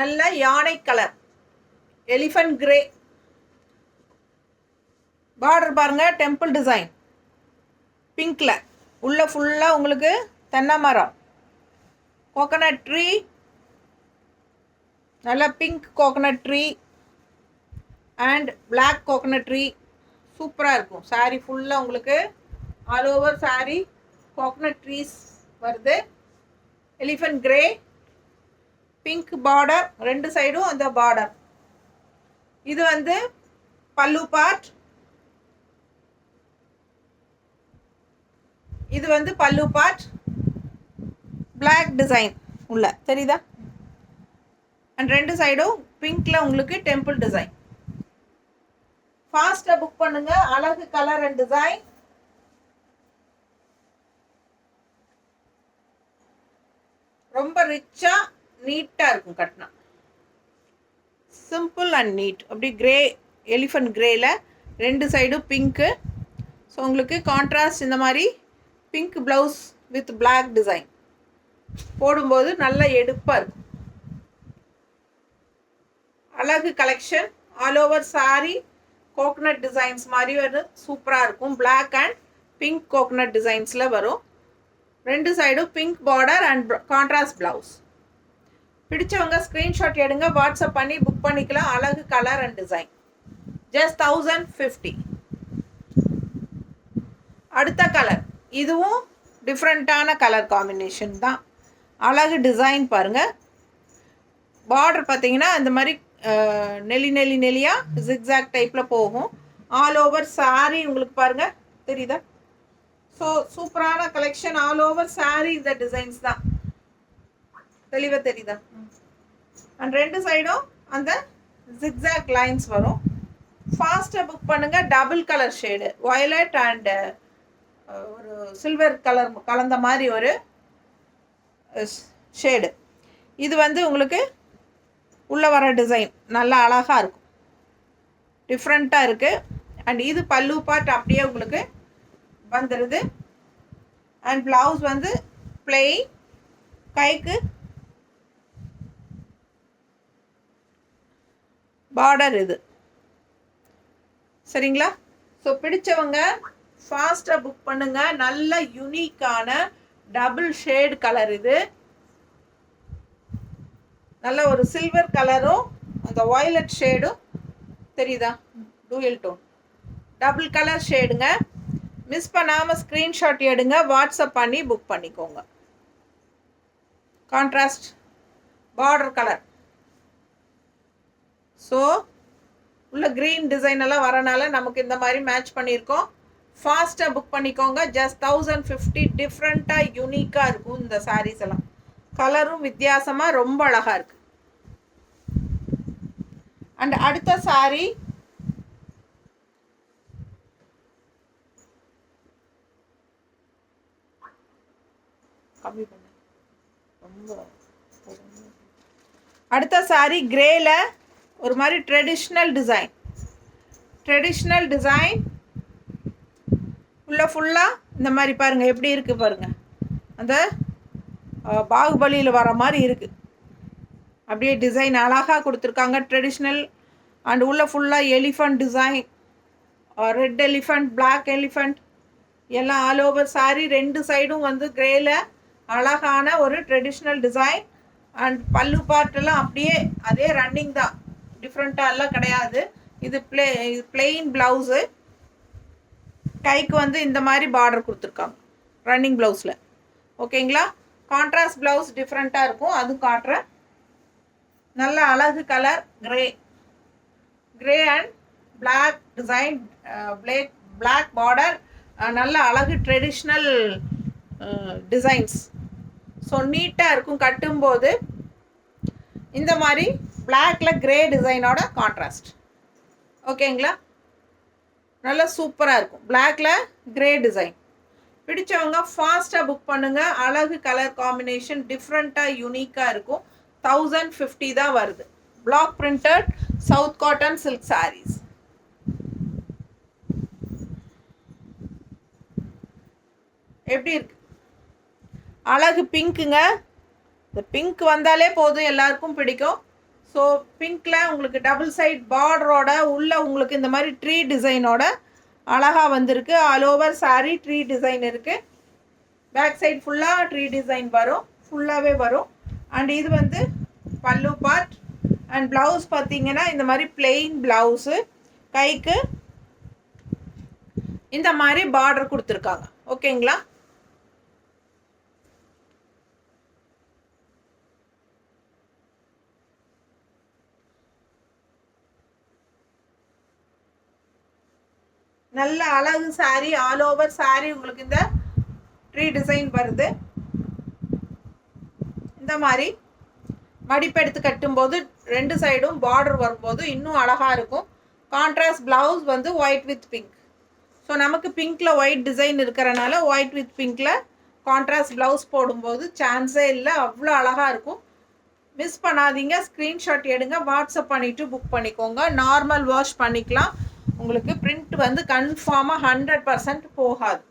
நல்ல யானை கலர், எலிஃபண்ட் கிரே. பார்டர் பாருங்க, டெம்பிள் டிசைன் பிங்க்ல. உள்ள ஃபுல்லாக உங்களுக்கு தென்னை மரம், கோகனட் ட்ரீ, நல்ல pink coconut tree and black coconut tree. சூப்பராக இருக்கும். சாரீ ஃபுல்லாக உங்களுக்கு all over sari coconut trees வருது. எலிஃபண்ட் கிரே, பிங்க் பார்டர், ரெண்டு சைடும் அந்த பார்டர். இது வந்து பல்லு பார்ட். இது வந்து பல்லு பார்ட். பிளாக் டிசைன் உள்ள தெரியுதா? அண்ட் ரெண்டு சைடும் பிங்க்ல உங்களுக்கு டெம்பிள் டிசைன். ஃபாஸ்ட்டாக புக் பண்ணுங்க. அழகு கலர் அண்ட் டிசைன். ரொம்ப ரிச்சா நீட்டாக இருக்கும் கட்டினா. Simple and neat. அப்படி கிரே, எலிஃபண்ட் கிரேல ரெண்டு சைடும் பிங்க்கு. ஸோ உங்களுக்கு கான்ட்ராஸ்ட் இந்த மாதிரி pink blouse with black design போடும்போது நல்ல எடுப்பாக இருக்கும். அழகு collection. All over sari coconut designs மாதிரி வரும். சூப்பராக இருக்கும். பிளாக் அண்ட் பிங்க் கோகனட் டிசைன்ஸில் வரும். ரெண்டு சைடும் pink border and contrast blouse. பிடிச்சவங்க ஸ்க்ரீன்ஷாட் எடுங்க, வாட்ஸ்அப் பண்ணி புக் பண்ணிக்கலாம். அழகு கலர் அண்ட் டிசைன். ஜஸ்ட் 1050. அடுத்த கலர். இதுவும் டிஃப்ரெண்ட்டான கலர் காம்பினேஷன் தான். அழகு டிசைன் பாருங்கள். பார்டர் பார்த்தீங்கன்னா இந்த மாதிரி நெல்லியாக ஜிக்ஸாக் டைப்பில் போகும். ஆல் ஓவர் சாரி உங்களுக்கு பாருங்கள் தெரியுதா? ஸோ சூப்பரான கலெக்ஷன், ஆல் ஓவர் சாரீ இந்த டிசைன்ஸ் தான். தெளிவாக தெரியுதா? அண்ட் ரெண்டு சைடும் அந்த ஜிக்ஸாக் லைன்ஸ் வரும். ஃபாஸ்ட்டாக புக் பண்ணுங்கள். Double colour shade, violet and ஒரு சில்வர் கலர் கலந்த மாதிரி ஒரு ஷேடு. இது வந்து உங்களுக்கு உள்ளே வர டிசைன் நல்லா அழகாக இருக்கும், டிஃப்ரெண்ட்டாக இருக்குது. அண்ட் இது பல்லு பார்ட் அப்படியே உங்களுக்கு வந்துடுது. அண்ட் ப்ளவுஸ் வந்து பிளெயின், கைக்கு பார்டர் இது. சரிங்களா? ஸோ பிடிச்சவங்க ஃபாஸ்ட்டாக புக் பண்ணுங்கள். நல்ல யூனிக்கான டபுள் ஷேட் கலர் இது. நல்ல ஒரு சில்வர் கலரும் அந்த வயலட் ஷேடும் தெரியுதா? டூயல் டோன் டபுள் கலர் ஷேடுங்க. மிஸ் பண்ணாமல் ஸ்க்ரீன்ஷாட் எடுங்க, வாட்ஸ்அப் பண்ணி புக் பண்ணிக்கோங்க. Contrast border colour. ஸோ உள்ள க்ரீன் டிசைன் எல்லாம் வரனால நமக்கு இந்த மாதிரி மேட்ச் பண்ணியிருக்கோம். ஃபாஸ்ட்டாக புக் பண்ணிக்கோங்க. ஜஸ்ட் 1050. டிஃப்ரெண்ட்டாக யூனிக்காக இருக்கும் இந்த சாரீஸ் எல்லாம். கலரும் வித்தியாசமாக ரொம்ப அழகாக இருக்குது. அண்ட் அடுத்த சாரீ கம்மி பண்ண ரொம்ப. அடுத்த சாரீ கிரேல ஒரு மாதிரி ட்ரெடிஷ்னல் டிசைன் ஃபுல்லாக இந்த மாதிரி பாருங்கள் எப்படி இருக்குது பாருங்கள். அந்த பாகுபலியில் வர மாதிரி இருக்குது. அப்படியே டிசைன் அழகாக கொடுத்துருக்காங்க, ட்ரெடிஷ்னல். அண்ட் உள்ள ஃபுல்லாக elephant design, red elephant, black elephant எல்லாம் ஆல் ஓவர் சாரீ. ரெண்டு சைடும் வந்து கிரேல அழகான ஒரு ட்ரெடிஷ்னல் டிசைன். அண்ட் பல்லு பார்ட்டெல்லாம் அப்படியே அதே ரன்னிங் தான், டிஃப்ரெண்ட்டாக எல்லாம் கிடையாது. இது பிளெயின் ப்ளவுஸு. கைக்கு வந்து இந்த மாதிரி பார்டர் கொடுத்துருக்காங்க ரன்னிங் ப்ளவுஸில். ஓகேங்களா? கான்ட்ராஸ்ட் ப்ளவுஸ் டிஃப்ரெண்ட்டாக இருக்கும், அது காட்டுறேன். நல்ல அழகு colour grey and black design, black border. நல்ல அழகு ட்ரெடிஷ்னல் டிசைன்ஸ். ஸோ நீட்டாக இருக்கும் கட்டும்போது. இந்த மாதிரி பிளாக்ல கிரே டிசைனோட கான்ட்ராஸ்ட். ஓகேங்களா? நல்லா சூப்பராக இருக்கும். பிளாக்ல கிரே டிசைன். பிடிச்சவங்க ஃபாஸ்ட்டாக புக் பண்ணுங்கள். அழகு கலர் காம்பினேஷன், டிஃப்ரெண்ட்டாக யூனிக்காக இருக்கும். 1050 தான் வருது. Black printed south cotton silk saris. எப்படி இருக்கு? அழகு பிங்க்குங்க. இந்த பிங்க் வந்தாலே போதும், எல்லாருக்கும் பிடிக்கும். ஸோ பிங்க்கில் உங்களுக்கு டபுள் சைட் பார்டரோட உள்ள உங்களுக்கு இந்த மாதிரி ட்ரீ டிசைனோட அழகாக வந்திருக்கு. All over sari tree design இருக்குது. பேக் சைட் ஃபுல்லாக ட்ரீ டிசைன் வரும், ஃபுல்லாகவே வரும். அண்ட் இது வந்து பல்லு பார்ட். அண்ட் ப்ளவுஸ் பார்த்தீங்கன்னா இந்த மாதிரி பிளெயின் ப்ளவுஸு. கைக்கு இந்த மாதிரி பார்டர் கொடுத்துருக்காங்க. ஓகேங்களா? நல்ல அழகு சாரீ, ஆல் ஓவர் சாரீ. உங்களுக்கு இந்த ட்ரீ டிசைன் வருது. இந்த மாதிரி மடிப்பெடுத்து கட்டும்போது ரெண்டு சைடும் பார்டர் வரும்போது இன்னும் அழகாக இருக்கும். கான்ட்ராஸ்ட் ப்ளவுஸ் வந்து ஒயிட் வித் பிங்க். ஸோ நமக்கு பிங்க்கில் ஒயிட் டிசைன் இருக்கிறனால ஒயிட் வித் பிங்க்கில் கான்ட்ராஸ்ட் ப்ளவுஸ் போடும்போது சான்ஸே இல்லை, அவ்வளோ அழகாக இருக்கும். மிஸ் பண்ணாதீங்க, ஸ்க்ரீன்ஷாட் எடுங்க, வாட்ஸ்அப் பண்ணிவிட்டு புக் பண்ணிக்கோங்க. நார்மல் வாஷ் பண்ணிக்கலாம். உங்களுக்கு பிரிண்ட் வந்து கன்ஃபார்மாக 100% போகாது.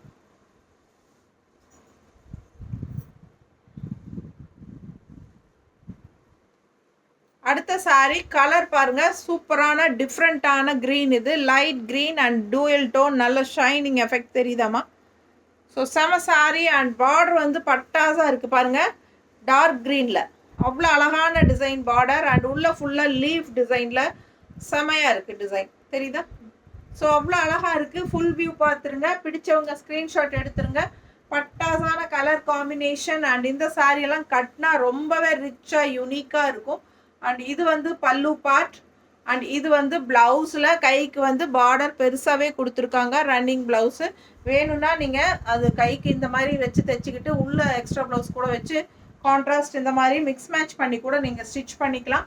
அடுத்த சாரீ கலர் பாருங்கள், சூப்பரான டிஃப்ரெண்ட்டான க்ரீன். இது light green and dual tone. நல்ல ஷைனிங் எஃபெக்ட் தெரியுதாம்மா? ஸோ செம சாரீ. அண்ட் பார்டர் வந்து பட்டாஸாக இருக்குது பாருங்கள், டார்க் க்ரீனில். அவ்வளோ அழகான டிசைன் பார்டர். அண்ட் உள்ள ஃபுல்லாக லீஃப் டிசைனில் செமையாக இருக்குது டிசைன், தெரியுதா? ஸோ அவ்வளோ அழகாக இருக்குது. ஃபுல் வியூ பார்த்துருங்க. பிடிச்சவங்க ஸ்க்ரீன்ஷாட் எடுத்துருங்க. பட்டாசான கலர் காம்பினேஷன். அண்ட் இந்த சாரியெல்லாம் கட்டினா ரொம்பவே ரிச்சாக யூனிக்காக இருக்கும். அண்ட் இது வந்து பல்லு பார்ட். அண்ட் இது வந்து ப்ளவுஸில் கைக்கு வந்து பார்டர் பெருசாகவே கொடுத்துருக்காங்க. ரன்னிங் ப்ளவுஸு வேணும்னா நீங்கள் அது கைக்கு இந்த மாதிரி வச்சு தைச்சிக்கிட்டு உள்ளே எக்ஸ்ட்ரா ப்ளவுஸ் கூட வச்சு கான்ட்ராஸ்ட் இந்த மாதிரி மிக்ஸ் மேட்ச் பண்ணி கூட நீங்கள் ஸ்டிச் பண்ணிக்கலாம்.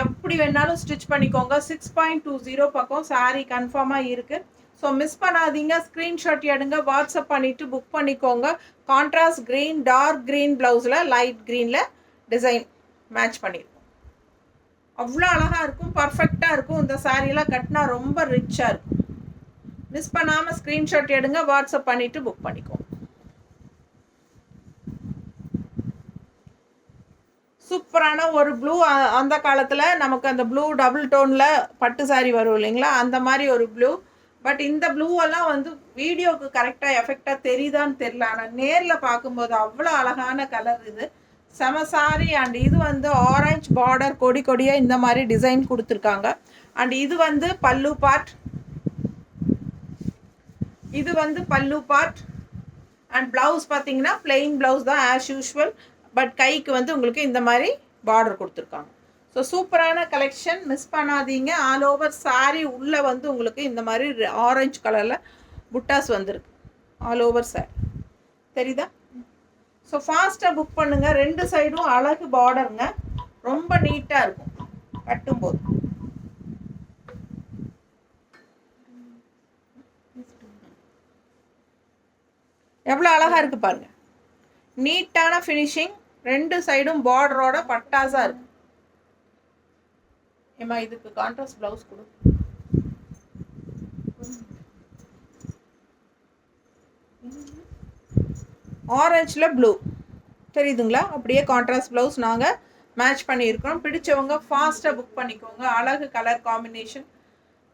எப்படி வேணாலும் ஸ்டிச் பண்ணிக்கோங்க. 6.20 பக்கம் சாரீ கன்ஃபார்மாக இருக்குது. ஸோ மிஸ் பண்ணாதீங்க. ஸ்க்ரீன்ஷாட் எடுங்க, வாட்ஸ்அப் பண்ணிவிட்டு புக் பண்ணிக்கோங்க. கான்ட்ராஸ்ட் க்ரீன், டார்க் க்ரீன் ப்ளவுஸில் லைட் க்ரீனில் டிசைன் மேட்ச் பண்ணியிருக்கோம். அவ்வளோ அழகாக இருக்கும், பர்ஃபெக்டாக இருக்கும். இந்த சாரீலாம் கட்டினா ரொம்ப ரிச்சாக இருக்கும். மிஸ் பண்ணாமல் ஸ்க்ரீன்ஷாட் எடுங்க, வாட்ஸ்அப் பண்ணிவிட்டு புக் பண்ணிக்கோங்க. சூப்பரான ஒரு ப்ளூ. அந்த காலத்தில் நமக்கு அந்த ப்ளூ டபுள் டோனில் பட்டு சாரி வரும் இல்லைங்களா, அந்த மாதிரி ஒரு ப்ளூ. பட் இந்த ப்ளூவெல்லாம் வந்து வீடியோவுக்கு கரெக்டாக எஃபெக்டாக தெரியுதான்னு தெரியல, ஆனால் நேரில் பார்க்கும்போது அவ்வளோ அழகான கலர். இது செம சாரி. அண்ட் இது வந்து ஆரஞ்சு பார்டர் கொடி கொடியாக இந்த மாதிரி டிசைன் கொடுத்துருக்காங்க. அண்ட் இது வந்து பல்லு பார்ட். இது வந்து பல்லு பார்ட். அண்ட் ப்ளவுஸ் பார்த்தீங்கன்னா பிளெயின் ப்ளவுஸ் தான் ஆஸ் யூஷுவல். பட் கைக்கு வந்து உங்களுக்கு இந்த மாதிரி பார்டர் கொடுத்துருக்காங்க. ஸோ சூப்பரான கலெக்ஷன், மிஸ் பண்ணாதீங்க. ஆல் ஓவர் சாரீ உள்ளே வந்து உங்களுக்கு இந்த மாதிரி ஆரஞ்சு கலரில் புட்டாஸ் வந்துருக்கு ஆல் ஓவர் சாரீ. தெரியுதா? ஸோ ஃபாஸ்ட்டாக புக் பண்ணுங்கள். 2 சைடும் அழகு பார்டருங்க, ரொம்ப நீட்டாக இருக்கும் கட்டும்போது. எவ்வளோ அழகாக இருக்குது பாருங்கள். நீட்டான ஃபினிஷிங், 2 சைடும் பார்டரோட பட்டாஸாக இருக்குது. ஏமா இதுக்கு கான்ட்ராஸ்ட் ப்ளவுஸ் கொடு. ஆரஞ்சில் ப்ளூ தெரியுதுங்களா? அப்படியே கான்ட்ராஸ்ட் ப்ளவுஸ் நாங்கள் மேட்ச் பண்ணியிருக்கிறோம். பிடிச்சவங்க ஃபாஸ்ட்டாக புக் பண்ணிக்கோங்க. அழகு கலர் காம்பினேஷன்,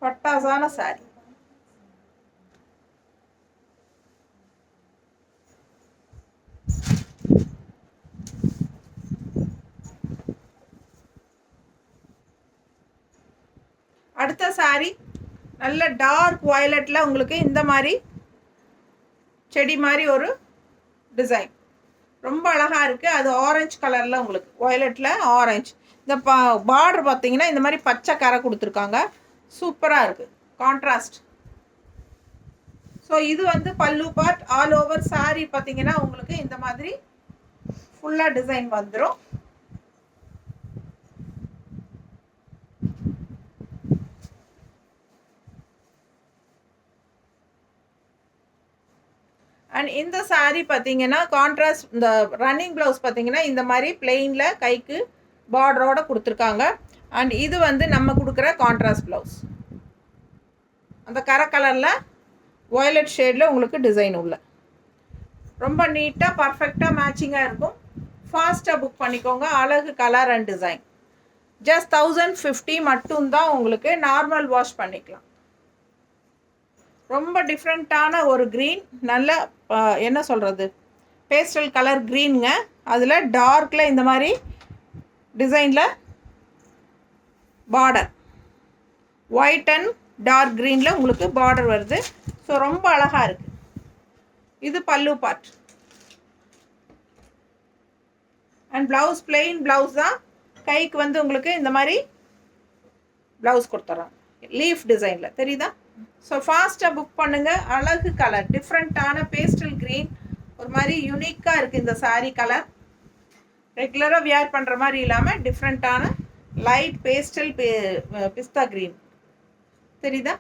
பட்டாசான சாரி. அடுத்த சாரி நல்ல டார்க் வயலட்டில் உங்களுக்கு இந்த மாதிரி செடி மாதிரி ஒரு டிசைன் ரொம்ப அழகாக இருக்குது. அது ஆரஞ்சு கலரில் உங்களுக்கு வயலட்டில் ஆரஞ்சு. இந்த பார்டர் பார்த்தீங்கன்னா இந்த மாதிரி பச்சை கரை கொடுத்துருக்காங்க. சூப்பராக இருக்குது கான்ட்ராஸ்ட். ஸோ இது வந்து பல்லு பார்ட். ஆல் ஓவர் சாரீ பார்த்தீங்கன்னா உங்களுக்கு இந்த மாதிரி ஃபுல்லாக டிசைன் வந்துடும். அண்ட் இந்த சாரீ பார்த்தீங்கன்னா கான்ட்ராஸ்ட், இந்த ரன்னிங் ப்ளவுஸ் பார்த்தீங்கன்னா இந்த மாதிரி பிளெயினில் கைக்கு பார்டரோட கொடுத்துருக்காங்க. அண்ட் இது வந்து நம்ம கொடுக்குற கான்ட்ராஸ்ட் ப்ளவுஸ், அந்த கரை கலரில் வயலட் ஷேடில் உங்களுக்கு டிசைன் உள்ள ரொம்ப நீட்டாக பர்ஃபெக்டாக மேட்சிங்காக இருக்கும். ஃபாஸ்ட்டாக புக் பண்ணிக்கோங்க. அழகு கலர் அண்ட் டிசைன். ஜஸ்ட் 1050 மட்டும்தான். உங்களுக்கு நார்மல் வாஷ் பண்ணிக்கலாம். ரொம்ப டிஃப்ரெண்ட்டான ஒரு க்ரீன், நல்ல என்ன சொல்கிறது, பேஸ்டல் கலர் க்ரீனுங்க. அதில் டார்க்கில் இந்த மாதிரி டிசைனில் பார்டர், ஒயிட் அண்ட் டார்க் க்ரீனில் உங்களுக்கு பார்டர் வருது. ஸோ ரொம்ப அழகாக இருக்குது. இது பல்லு part. And blouse plain blouse தான். கைக்கு வந்து உங்களுக்கு இந்த மாதிரி ப்ளவுஸ் கொடுத்துட்றாங்க லீஃப் டிசைனில், தெரியுதா? ஸோ ஃபாஸ்ட்டாக புக் பண்ணுங்கள். அழகு கலர், டிஃப்ரெண்ட்டான பேஸ்டல் க்ரீன், ஒரு மாதிரி யூனிக்காக இருக்குது இந்த சாரீ கலர். ரெகுலராக வியர் பண்ணுற மாதிரி இல்லாமல் டிஃப்ரெண்ட்டான லைட் பேஸ்டல் பிஸ்தா க்ரீன், தெரியுதா?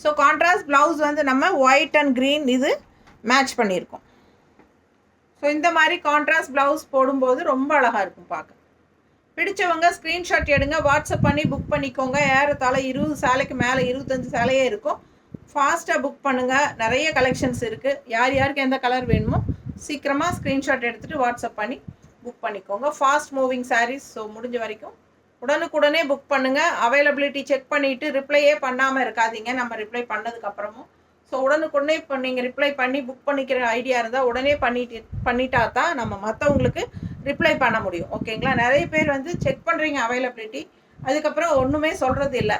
ஸோ கான்ட்ராஸ்ட் ப்ளவுஸ் வந்து நம்ம ஒயிட் அண்ட் க்ரீன் இது மேட்ச் பண்ணியிருக்கோம். ஸோ இந்த மாதிரி கான்ட்ராஸ்ட் ப்ளவுஸ் போடும்போது ரொம்ப அழகாக இருக்கும் பார்க்க. பிடிச்சவங்க ஸ்க்ரீன்ஷாட் எடுங்க, வாட்ஸ்அப் பண்ணி புக் பண்ணிக்கோங்க. ஏறத்தாழ 20 சேலைக்கு மேலே, 25 சேலையே இருக்கும். ஃபாஸ்ட்டாக புக் பண்ணுங்கள். நிறைய கலெக்ஷன்ஸ் இருக்குது. யார் யாருக்கு எந்த கலர் வேணுமோ சீக்கிரமாக ஸ்க்ரீன்ஷாட் எடுத்துகிட்டு வாட்ஸ்அப் பண்ணி புக் பண்ணிக்கோங்க. Fast moving saris. ஸோ முடிஞ்ச வரைக்கும் உடனுக்குடனே புக் பண்ணுங்கள். அவைலபிலிட்டி செக் பண்ணிவிட்டு ரிப்ளையே பண்ணாமல் இருக்காதீங்க நம்ம ரிப்ளை பண்ணதுக்கப்புறமும். ஸோ உடனுக்குடனே இப்போ நீங்கள் ரிப்ளை பண்ணி புக் பண்ணிக்கிற ஐடியா இருந்தால் உடனே பண்ணிட்டா தான் நம்ம மற்றவங்களுக்கு ரிப்ளை பண்ண முடியும். ஓகேங்களா? நிறைய பேர் வந்து செக் பண்ணுறீங்க அவைலபிலிட்டி, அதுக்கப்புறம் ஒன்றுமே சொல்கிறது இல்லை.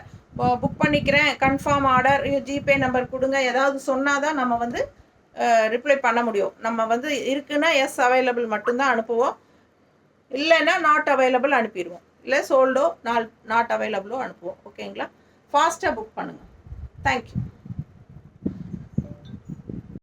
புக் பண்ணிக்கிறேன், கன்ஃபார்ம் ஆர்டர், ஜிபே நம்பர் கொடுங்க, ஏதாவது சொன்னால் தான் நம்ம வந்து ரிப்ளை பண்ண முடியும். நம்ம வந்து இருக்குன்னா எஸ் அவைலபிள் மட்டும்தான் அனுப்புவோம், இல்லைன்னா நாட் அவைலபிள் அனுப்பிடுவோம். இல்லை சோல்டோ நாட் அவைலபிளோ அனுப்புவோம். ஓகேங்களா? ஃபாஸ்ட்டாக புக் பண்ணுங்கள். தேங்க்யூ.